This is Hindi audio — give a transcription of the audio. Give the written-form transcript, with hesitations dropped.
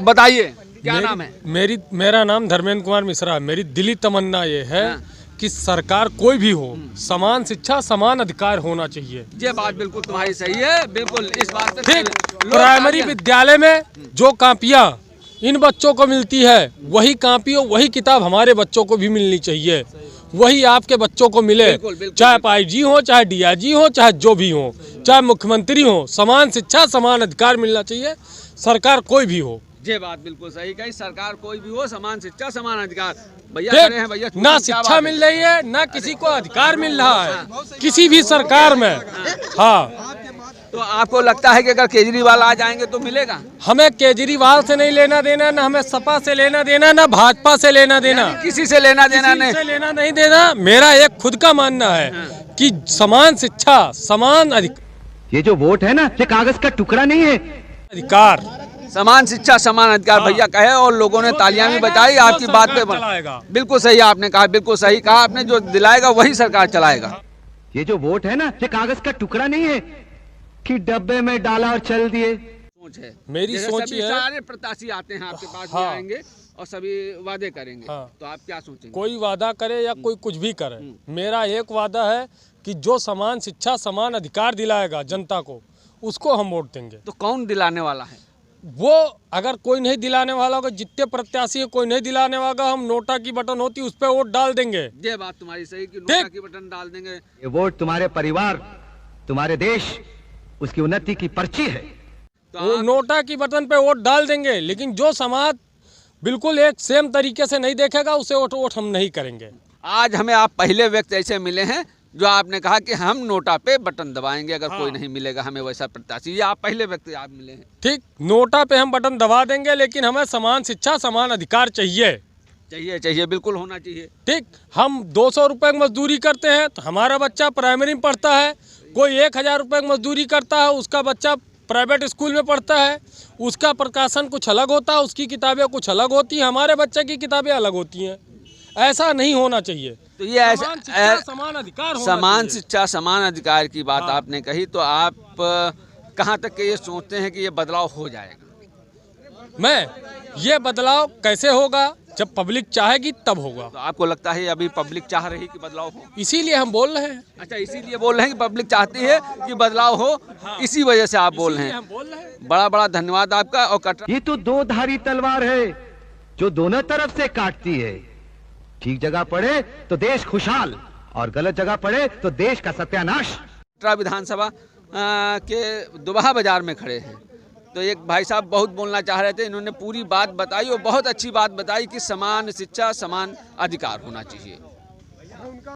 बताइए क्या नाम है? मेरा नाम धर्मेंद्र कुमार मिश्रा है। मेरी दिली तमन्ना ये है कि सरकार कोई भी हो, समान शिक्षा समान अधिकार होना चाहिए। ये बात बिल्कुल तुम्हारी सही है, बिल्कुल इस बात से ठीक, प्राइमरी विद्यालय में जो कापियाँ इन बच्चों को मिलती है, वही कापी और वही किताब हमारे बच्चों को भी मिलनी चाहिए। वही आपके बच्चों को मिले, चाहे पाईजी हो, चाहे डीआईजी हो, चाहे जो भी हो, चाहे मुख्यमंत्री हो, समान शिक्षा समान अधिकार मिलना चाहिए। सरकार कोई भी हो, ये बात बिल्कुल सही कही, सरकार कोई भी हो, समान शिक्षा समान अधिकार। भैया खड़े हैं, भैया ना शिक्षा मिल रही है, ना किसी को अधिकार मिल रहा है किसी भी सरकार में। हाँ, तो आपको लगता है कि अगर केजरीवाल आ जाएंगे तो मिलेगा? हमें केजरीवाल से नहीं लेना देना, ना हमें सपा से लेना देना, ना भाजपा से लेना देना, किसी से लेना देना नहीं, से लेना नहीं देना। मेरा एक खुद का मानना है कि समान शिक्षा समान अधिकार, ये जो वोट है ना, ये कागज का टुकड़ा नहीं है, अधिकार समान शिक्षा समान अधिकार। भैया कहे और लोगों ने तालियां भी बजाई आपकी बात पे। बिल्कुल सही आपने कहा, बिल्कुल सही कहा आपने, जो दिलाएगा वही सरकार चलाएगा। ये जो वोट है ना, ये कागज का टुकड़ा नहीं है कि डब्बे में डाला और चल दिए। सोच है मेरी सोच है, सारे प्रत्याशी आते हैं आपके पास भी आएंगे और सभी वादे करेंगे, तो आप क्या सोचेंगे? कोई वादा करे या कोई कुछ भी करे, मेरा एक वादा है कि जो समान शिक्षा समान अधिकार दिलाएगा जनता को, उसको हम वोट देंगे। तो कौन दिलाने वाला है? वो अगर कोई नहीं दिलाने वाला होगा, जितने प्रत्याशी है कोई नहीं दिलाने वाला, हम नोटा की बटन होती उस पर वोट डाल देंगे। ये बात तुम्हारी सही कि नोटा की बटन डाल देंगे। ये वोट तुम्हारे परिवार, तुम्हारे देश, उसकी उन्नति की पर्ची है। वो नोटा की बटन पे वोट डाल देंगे, लेकिन जो समाज बिल्कुल एक सेम तरीके से नहीं देखेगा उसे वोट हम नहीं करेंगे। आज हमें आप पहले व्यक्ति ऐसे मिले हैं जो आपने कहा कि हम नोटा पे बटन दबाएंगे अगर कोई नहीं मिलेगा हमें वैसा प्रत्याशी। ये आप पहले व्यक्ति आप मिले हैं। ठीक, नोटा पे हम बटन दबा देंगे, लेकिन हमें समान शिक्षा समान अधिकार चाहिए। चाहिए बिल्कुल होना चाहिए। ठीक, हम 200 रुपये की मजदूरी करते हैं तो हमारा बच्चा प्राइमरी में पढ़ता है, कोई 1000 रुपये की मजदूरी करता है, उसका बच्चा प्राइवेट स्कूल में पढ़ता है, उसका प्रकाशन कुछ अलग होता है, उसकी किताबें कुछ अलग होती हैं, हमारे बच्चे की किताबें अलग होती हैं। ऐसा नहीं होना चाहिए। तो ये ऐसा समान अधिकार, समान शिक्षा समान अधिकार की बात आपने कही, तो आप कहाँ तक के ये सोचते हैं कि ये बदलाव हो जाएगा? ये बदलाव कैसे होगा? जब पब्लिक चाहेगी तब होगा। तो आपको लगता है अभी पब्लिक चाह रही कि बदलाव हो? इसीलिए हम बोल रहे हैं। अच्छा, इसीलिए बोल रहे हैं कि पब्लिक चाहती है कि बदलाव हो, इसी वजह से आप बोल रहे हैं। बड़ा बड़ा धन्यवाद आपका। और ये तो दो धारी तलवार है जो दोनों तरफ से काटती है। ठीक जगह पड़े तो देश खुशहाल, और गलत जगह पड़े तो देश का सत्यानाश। कटरा विधानसभा के दुबहा बाजार में खड़े हैं, तो एक भाई साहब बहुत बोलना चाह रहे थे, इन्होंने पूरी बात बताई और बहुत अच्छी बात बताई कि समान शिक्षा समान अधिकार होना चाहिए।